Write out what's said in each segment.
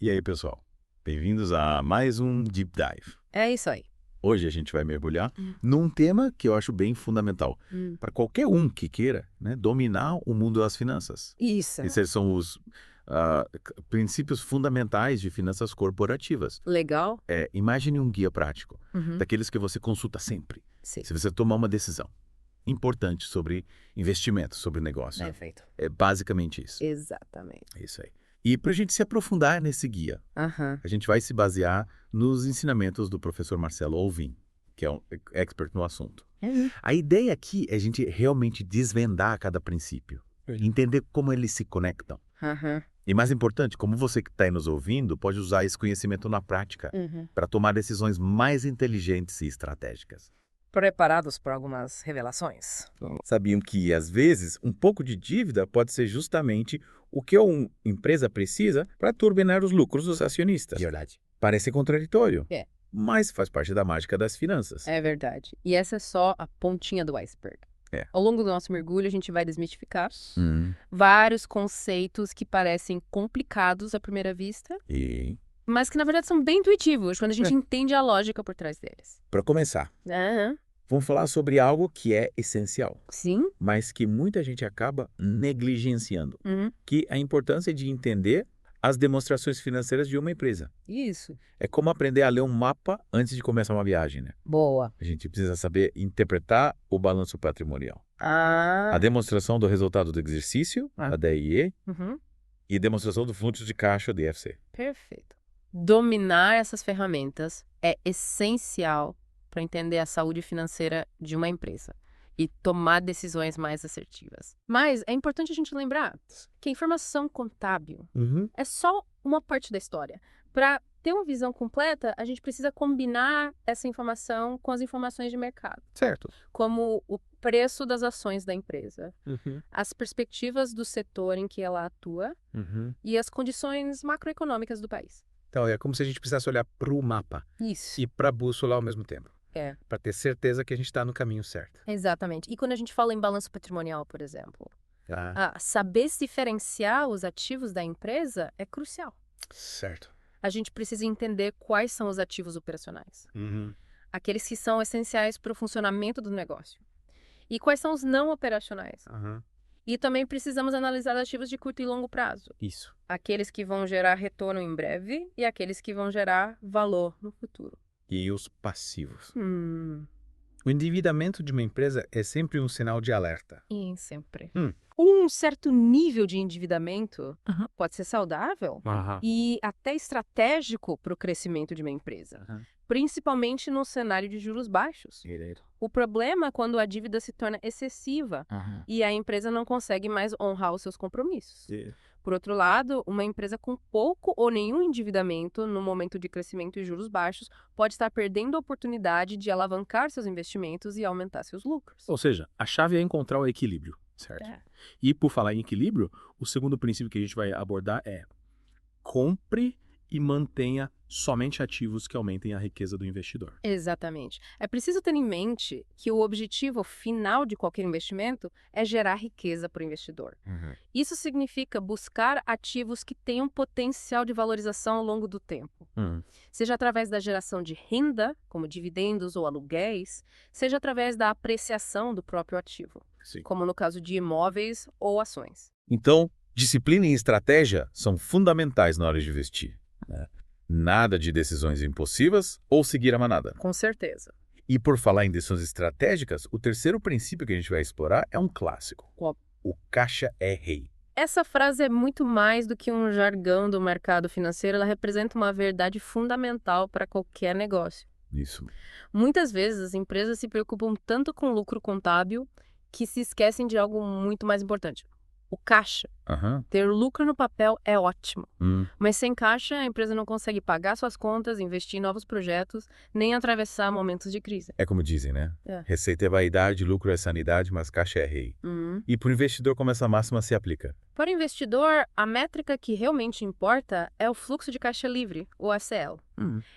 E aí, pessoal? Bem-vindos a mais um Deep Dive. É isso aí. Hoje a gente vai mergulhar num tema que eu acho bem fundamental para qualquer um que queira, né, dominar o mundo das finanças. Isso. Esses são os princípios fundamentais de finanças corporativas. Legal? Imagine um guia prático, daqueles que você consulta sempre, Sim. se você tomar uma decisão importante sobre investimento, sobre negócio. Perfeito. É basicamente isso. Exatamente. É isso aí. E para a gente se aprofundar nesse guia, Aham. a gente vai se basear nos ensinamentos do professor Marcelo Alvim, que é um expert no assunto. A ideia aqui é a gente realmente desvendar cada princípio, entender como eles se conectam. Aham. E mais importante, como você que está aí nos ouvindo pode usar esse conhecimento na prática para tomar decisões mais inteligentes e estratégicas. Preparados para algumas revelações? Sabiam que, às vezes, um pouco de dívida pode ser justamente o que uma empresa precisa para turbinar os lucros dos acionistas. Verdade. Parece contraditório, É. mas faz parte da mágica das finanças. É verdade. E essa é só a pontinha do iceberg. É. Ao longo do nosso mergulho, a gente vai desmistificar Hum. vários conceitos que parecem complicados à primeira vista, E, mas que na verdade são bem intuitivos quando a gente entende a lógica por trás deles. para começar, Aham. vamos falar sobre algo que é essencial, Sim? mas que muita gente acaba negligenciando, Uhum. que é a importância de entender as demonstrações financeiras de uma empresa. Isso. É como aprender a ler um mapa antes de começar uma viagem, né? Boa. A gente precisa saber interpretar o balanço patrimonial. Ah. A demonstração do resultado do exercício, a DIE, Uhum. e demonstração do fluxo de caixa, DFC. Perfeito. Dominar essas ferramentas é essencial para entender a saúde financeira de uma empresa e tomar decisões mais assertivas. Mas é importante a gente lembrar que a informação contábil é só uma parte da história. Para ter uma visão completa, a gente precisa combinar essa informação com as informações de mercado, Certo. como o preço das ações da empresa, as perspectivas do setor em que ela atua e as condições macroeconômicas do país. Então, é como se a gente precisasse olhar para o mapa Isso. e para a bússola ao mesmo tempo. É. Para ter certeza que a gente está no caminho certo. Exatamente. E quando a gente fala em balanço patrimonial, por exemplo, Ah, saber se diferenciar os ativos da empresa é crucial. certo. A gente precisa entender quais são os ativos operacionais, aqueles que são essenciais para o funcionamento do negócio, e quais são os não operacionais. E também precisamos analisar ativos de curto e longo prazo, Isso. aqueles que vão gerar retorno em breve e aqueles que vão gerar valor no futuro. E os passivos. O endividamento de uma empresa é sempre um sinal de alerta. E sempre. Hum. Um certo nível de endividamento pode ser saudável e até estratégico para o crescimento de uma empresa, principalmente num cenário de juros baixos. O problema é quando a dívida se torna excessiva e a empresa não consegue mais honrar os seus compromissos. Por outro lado, uma empresa com pouco ou nenhum endividamento no momento de crescimento e juros baixos pode estar perdendo a oportunidade de alavancar seus investimentos e aumentar seus lucros. Ou seja, a chave é encontrar o equilíbrio, certo? É. E por falar em equilíbrio, o segundo princípio que a gente vai abordar é compre e mantenha somente ativos que aumentem a riqueza do investidor. Exatamente. É preciso ter em mente que o objetivo final de qualquer investimento é gerar riqueza para o investidor. Isso significa buscar ativos que tenham potencial de valorização ao longo do tempo. Seja através da geração de renda, como dividendos ou aluguéis, seja através da apreciação do próprio ativo, Sim. como no caso de imóveis ou ações. Então, disciplina e estratégia são fundamentais na hora de investir, né? Nada de decisões impulsivas ou seguir a manada. Com certeza. E por falar em decisões estratégicas, o terceiro princípio que a gente vai explorar é um clássico. Qual? O caixa é rei. Essa frase é muito mais do que um jargão do mercado financeiro, ela representa uma verdade fundamental para qualquer negócio. Isso. Muitas vezes as empresas se preocupam tanto com lucro contábil que se esquecem de algo muito mais importante. O caixa. Ter lucro no papel é ótimo, mas sem caixa a empresa não consegue pagar suas contas, investir em novos projetos, nem atravessar momentos de crise. É como dizem, né? É. Receita é vaidade, lucro é sanidade, mas caixa é rei. E para o investidor, como essa máxima se aplica? Para o investidor, a métrica que realmente importa é o fluxo de caixa livre, o FCL.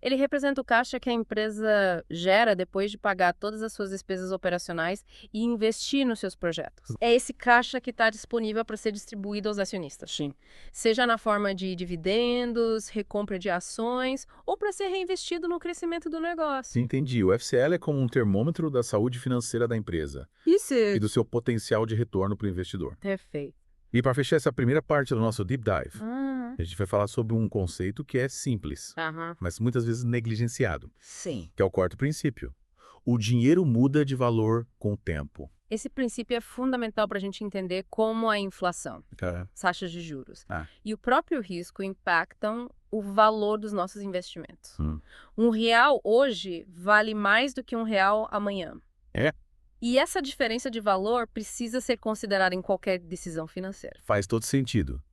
Ele representa o caixa que a empresa gera depois de pagar todas as suas despesas operacionais e investir nos seus projetos. É esse caixa que está disponível para ser distribuído distribuído aos acionistas. Sim. Seja na forma de dividendos, recompra de ações ou para ser reinvestido no crescimento do negócio. Entendi. O FCL é como um termômetro da saúde financeira da empresa Isso. e do seu potencial de retorno para o investidor. Perfeito. E para fechar essa primeira parte do nosso Deep Dive, a gente vai falar sobre um conceito que é simples, mas muitas vezes negligenciado, Sim. que é o quarto princípio. O dinheiro muda de valor com o tempo. Esse princípio é fundamental para a gente entender como a inflação, as taxas de juros e o próprio risco impactam o valor dos nossos investimentos. R$1 hoje vale mais do que R$1 amanhã. E essa diferença de valor precisa ser considerada em qualquer decisão financeira. Faz todo sentido.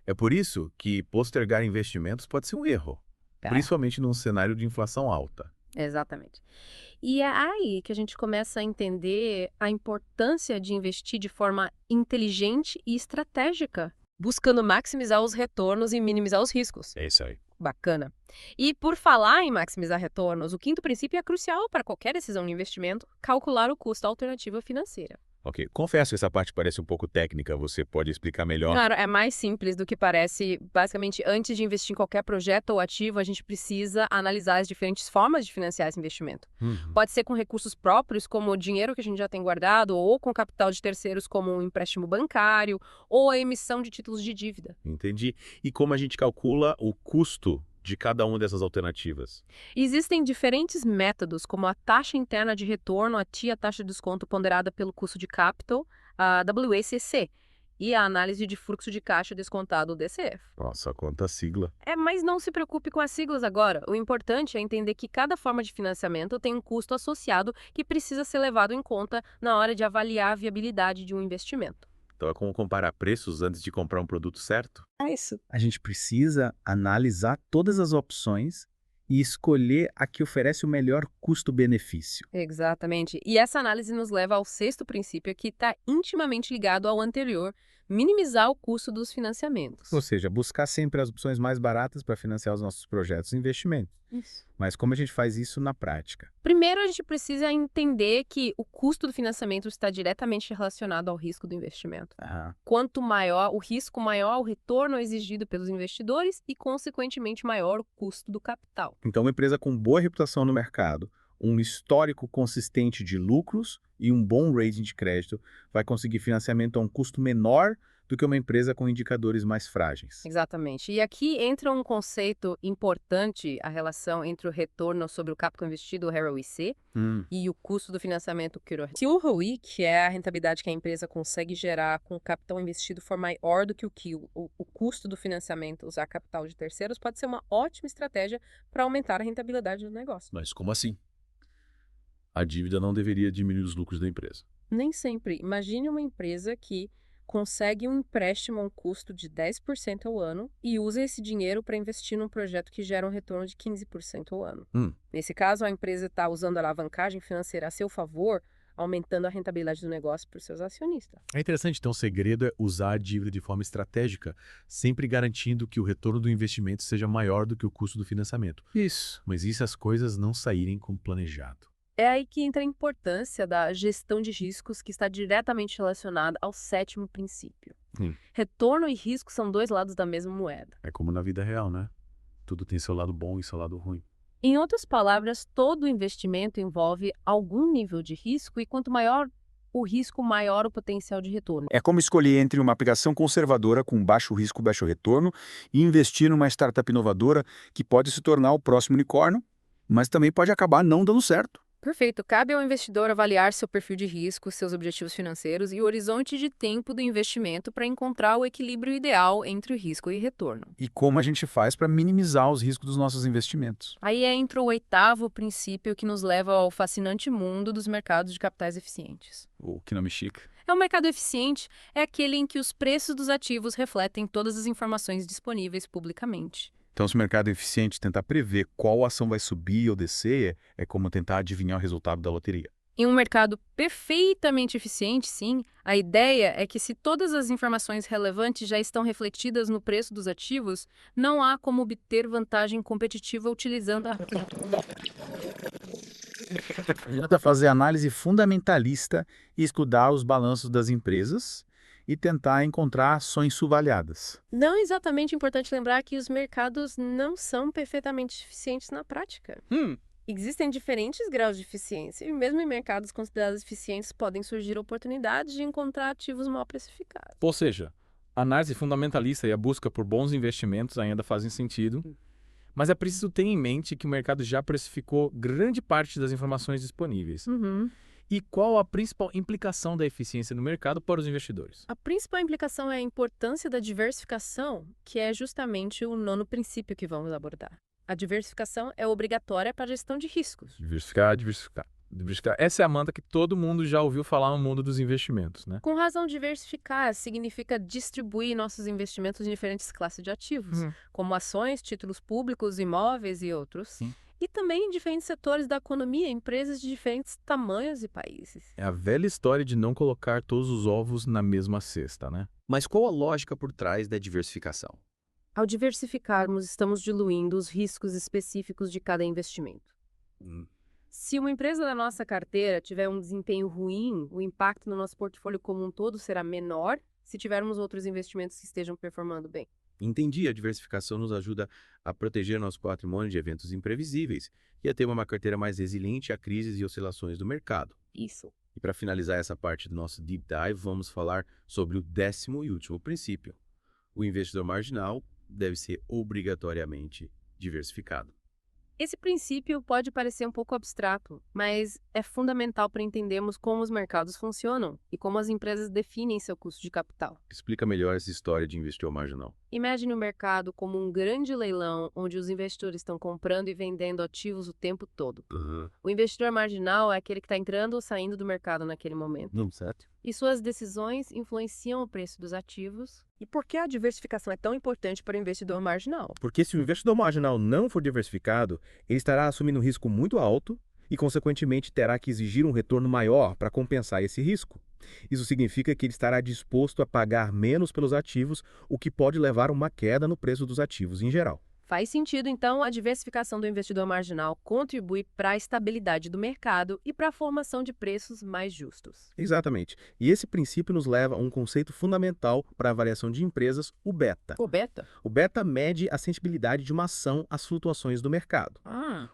É por isso que postergar investimentos pode ser um erro, principalmente num cenário de inflação alta. Exatamente. E é aí que a gente começa a entender a importância de investir de forma inteligente e estratégica, buscando maximizar os retornos e minimizar os riscos. É isso aí. Bacana. E por falar em maximizar retornos, o quinto princípio é crucial para qualquer decisão de investimento, calcular o custo da alternativa financeira. Ok, confesso que essa parte parece um pouco técnica, você pode explicar melhor? Claro, é mais simples do que parece. Basicamente, antes de investir em qualquer projeto ou ativo, a gente precisa analisar as diferentes formas de financiar esse investimento. Pode ser com recursos próprios, como o dinheiro que a gente já tem guardado, ou com capital de terceiros, como um empréstimo bancário, ou a emissão de títulos de dívida. Entendi. E como a gente calcula o custo de cada uma dessas alternativas? Existem diferentes métodos, como a taxa interna de retorno, a taxa de desconto ponderada pelo custo de capital, a WACC, e a análise de fluxo de caixa descontado, o DCF. Nossa, quanta sigla. Mas não se preocupe com as siglas agora. O importante é entender que cada forma de financiamento tem um custo associado que precisa ser levado em conta na hora de avaliar a viabilidade de um investimento. Então é como comparar preços antes de comprar um produto certo? É isso. A gente precisa analisar todas as opções e escolher a que oferece o melhor custo-benefício. Exatamente. E essa análise nos leva ao sexto princípio, que está intimamente ligado ao anterior, minimizar o custo dos financiamentos. Ou seja, buscar sempre as opções mais baratas para financiar os nossos projetos e investimentos. Isso. Mas como a gente faz isso na prática? Primeiro, a gente precisa entender que o custo do financiamento está diretamente relacionado ao risco do investimento. Quanto maior o risco, maior o retorno exigido pelos investidores e, consequentemente, maior o custo do capital. Então, uma empresa com boa reputação no mercado, um histórico consistente de lucros e um bom rating de crédito vai conseguir financiamento a um custo menor do que uma empresa com indicadores mais frágeis. Exatamente. E aqui entra um conceito importante, a relação entre o retorno sobre o capital investido, o ROIC, e o custo do financiamento, o ROI. Se o ROI, que é a rentabilidade que a empresa consegue gerar com o capital investido, for maior do que o custo do financiamento, usar capital de terceiros, pode ser uma ótima estratégia para aumentar a rentabilidade do negócio. Mas como assim? A dívida não deveria diminuir os lucros da empresa. Nem sempre. Imagine uma empresa que consegue um empréstimo a um custo de 10% ao ano e usa esse dinheiro para investir num projeto que gera um retorno de 15% ao ano. Nesse caso, a empresa está usando a alavancagem financeira a seu favor, aumentando a rentabilidade do negócio para os seus acionistas. É interessante, então o segredo é usar a dívida de forma estratégica, sempre garantindo que o retorno do investimento seja maior do que o custo do financiamento. Isso. Mas e se as coisas não saírem como planejado? É aí que entra a importância da gestão de riscos, que está diretamente relacionada ao sétimo princípio. Retorno e risco são dois lados da mesma moeda. É como na vida real, né? Tudo tem seu lado bom e seu lado ruim. Em outras palavras, todo investimento envolve algum nível de risco e quanto maior o risco, maior o potencial de retorno. É como escolher entre uma aplicação conservadora com baixo risco, baixo retorno e investir numa startup inovadora que pode se tornar o próximo unicórnio, mas também pode acabar não dando certo. Perfeito. Cabe ao investidor avaliar seu perfil de risco, seus objetivos financeiros e o horizonte de tempo do investimento para encontrar o equilíbrio ideal entre o risco e retorno. E como a gente faz para minimizar os riscos dos nossos investimentos? Aí entra o oitavo princípio, que nos leva ao fascinante mundo dos mercados de capitais eficientes. Que nome chique. Um mercado eficiente é aquele em que os preços dos ativos refletem todas as informações disponíveis publicamente. Então, se o mercado é eficiente, tentar prever qual ação vai subir ou descer é como tentar adivinhar o resultado da loteria. Em um mercado perfeitamente eficiente, sim, a ideia é que se todas as informações relevantes já estão refletidas no preço dos ativos, não há como obter vantagem competitiva utilizando a... Adianta fazer análise fundamentalista e estudar os balanços das empresas e tentar encontrar ações subvaliadas. Não exatamente importante lembrar que os mercados não são perfeitamente eficientes na prática. Existem diferentes graus de eficiência e mesmo em mercados considerados eficientes podem surgir oportunidades de encontrar ativos mal precificados. Ou seja, a análise fundamentalista e a busca por bons investimentos ainda fazem sentido, mas é preciso ter em mente que o mercado já precificou grande parte das informações disponíveis. E qual a principal implicação da eficiência no mercado para os investidores? A principal implicação é a importância da diversificação, que é justamente o 9º princípio que vamos abordar. A diversificação é obrigatória para a gestão de riscos. Diversificar. Essa é a mantra que todo mundo já ouviu falar no mundo dos investimentos, né? Com razão, diversificar significa distribuir nossos investimentos em diferentes classes de ativos, como ações, títulos públicos, imóveis e outros. E também em diferentes setores da economia, empresas de diferentes tamanhos e países. É a velha história de não colocar todos os ovos na mesma cesta, né? Mas qual a lógica por trás da diversificação? Ao diversificarmos, estamos diluindo os riscos específicos de cada investimento. Se uma empresa da nossa carteira tiver um desempenho ruim, o impacto no nosso portfólio como um todo será menor se tivermos outros investimentos que estejam performando bem. Entendi, a diversificação nos ajuda a proteger nosso patrimônio de eventos imprevisíveis e a ter uma carteira mais resiliente a crises e oscilações do mercado. Isso. E para finalizar essa parte do nosso Deep Dive, vamos falar sobre o 10º e último princípio. O investidor marginal deve ser obrigatoriamente diversificado. Esse princípio pode parecer um pouco abstrato, mas é fundamental para entendermos como os mercados funcionam e como as empresas definem seu custo de capital. Explica melhor essa história de investidor marginal. Imagine o mercado como um grande leilão onde os investidores estão comprando e vendendo ativos o tempo todo. O investidor marginal é aquele que está entrando ou saindo do mercado naquele momento. Certo. E suas decisões influenciam o preço dos ativos. E por que a diversificação é tão importante para o investidor marginal? Porque se o investidor marginal não for diversificado, ele estará assumindo um risco muito alto e, consequentemente, terá que exigir um retorno maior para compensar esse risco. Isso significa que ele estará disposto a pagar menos pelos ativos, o que pode levar a uma queda no preço dos ativos em geral. Faz sentido, então, a diversificação do investidor marginal contribui para a estabilidade do mercado e para a formação de preços mais justos. Exatamente. E esse princípio nos leva a um conceito fundamental para a avaliação de empresas, o beta. O beta? O beta mede a sensibilidade de uma ação às flutuações do mercado.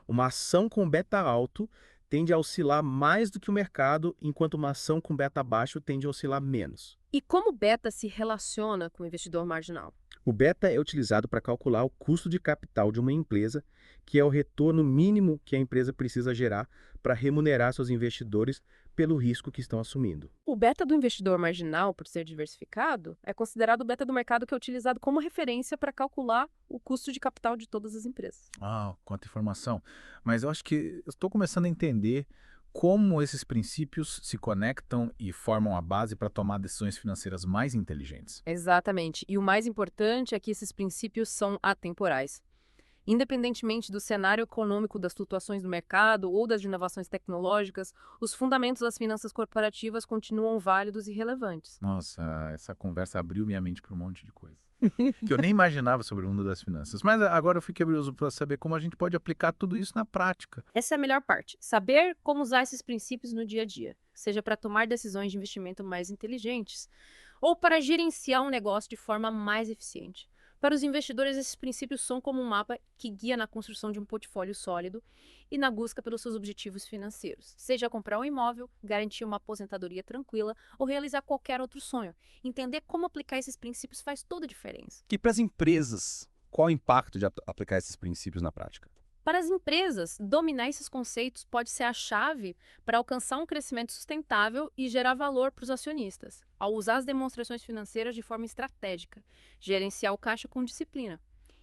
Uma ação com beta alto tende a oscilar mais do que o mercado, enquanto uma ação com beta baixo tende a oscilar menos. E como o beta se relaciona com o investidor marginal? O beta é utilizado para calcular o custo de capital de uma empresa, que é o retorno mínimo que a empresa precisa gerar para remunerar seus investidores pelo risco que estão assumindo. O beta do investidor marginal, por ser diversificado, é considerado o beta do mercado que é utilizado como referência para calcular o custo de capital de todas as empresas. Quanta informação. Mas eu acho que eu estou começando a entender como esses princípios se conectam e formam a base para tomar decisões financeiras mais inteligentes. Exatamente. E o mais importante é que esses princípios são atemporais. Independentemente do cenário econômico, das flutuações do mercado ou das inovações tecnológicas, os fundamentos das finanças corporativas continuam válidos e relevantes. Nossa, essa conversa abriu minha mente para um monte de coisa que eu nem imaginava sobre o mundo das finanças. Mas agora eu fiquei curioso para saber como a gente pode aplicar tudo isso na prática. Essa é a melhor parte. Saber como usar esses princípios no dia a dia, seja para tomar decisões de investimento mais inteligentes ou para gerenciar um negócio de forma mais eficiente. Para os investidores, esses princípios são como um mapa que guia na construção de um portfólio sólido e na busca pelos seus objetivos financeiros, seja comprar um imóvel, garantir uma aposentadoria tranquila ou realizar qualquer outro sonho. Entender como aplicar esses princípios faz toda a diferença. E para as empresas, qual o impacto de aplicar esses princípios na prática? Para as empresas, dominar esses conceitos pode ser a chave para alcançar um crescimento sustentável e gerar valor para os acionistas, ao usar as demonstrações financeiras de forma estratégica, gerenciar o caixa com disciplina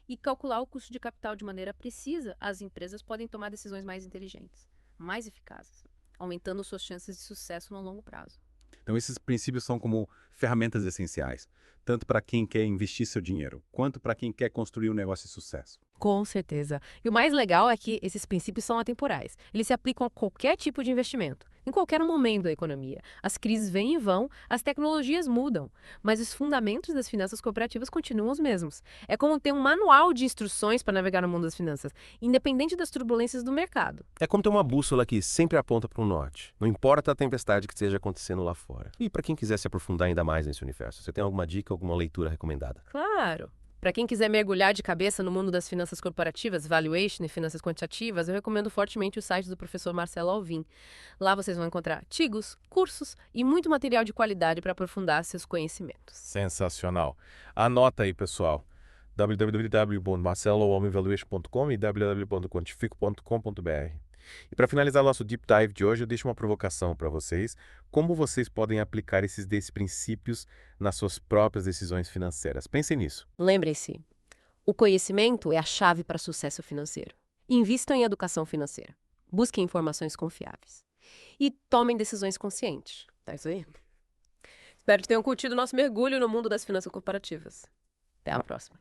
e calcular o custo de capital de maneira precisa. As empresas podem tomar decisões mais inteligentes, mais eficazes, aumentando suas chances de sucesso no longo prazo. Então, esses princípios são como ferramentas essenciais, tanto para quem quer investir seu dinheiro, quanto para quem quer construir um negócio de sucesso. Com certeza. E o mais legal é que esses princípios são atemporais. Eles se aplicam a qualquer tipo de investimento, em qualquer momento da economia. As crises vêm e vão, as tecnologias mudam, mas os fundamentos das finanças corporativas continuam os mesmos. É como ter um manual de instruções para navegar no mundo das finanças, independente das turbulências do mercado. É como ter uma bússola que sempre aponta para o norte, não importa a tempestade que esteja acontecendo lá fora. E para quem quiser se aprofundar ainda mais nesse universo, você tem alguma dica, alguma leitura recomendada? Claro! Para quem quiser mergulhar de cabeça no mundo das finanças corporativas, valuation e finanças quantitativas, eu recomendo fortemente o site do professor Marcelo Alvim. Lá vocês vão encontrar artigos, cursos e muito material de qualidade para aprofundar seus conhecimentos. Sensacional. Anota aí, pessoal. www.marceloalvimvaluation.com e www.quantifico.com.br. E para finalizar o nosso Deep Dive de hoje, eu deixo uma provocação para vocês. Como vocês podem aplicar esses princípios nas suas próprias decisões financeiras? Pensem nisso. Lembrem-se, o conhecimento é a chave para sucesso financeiro. Invistam em educação financeira. Busquem informações confiáveis. E tomem decisões conscientes. Tá isso aí? Espero que tenham curtido o nosso mergulho no mundo das finanças corporativas. Até a próxima.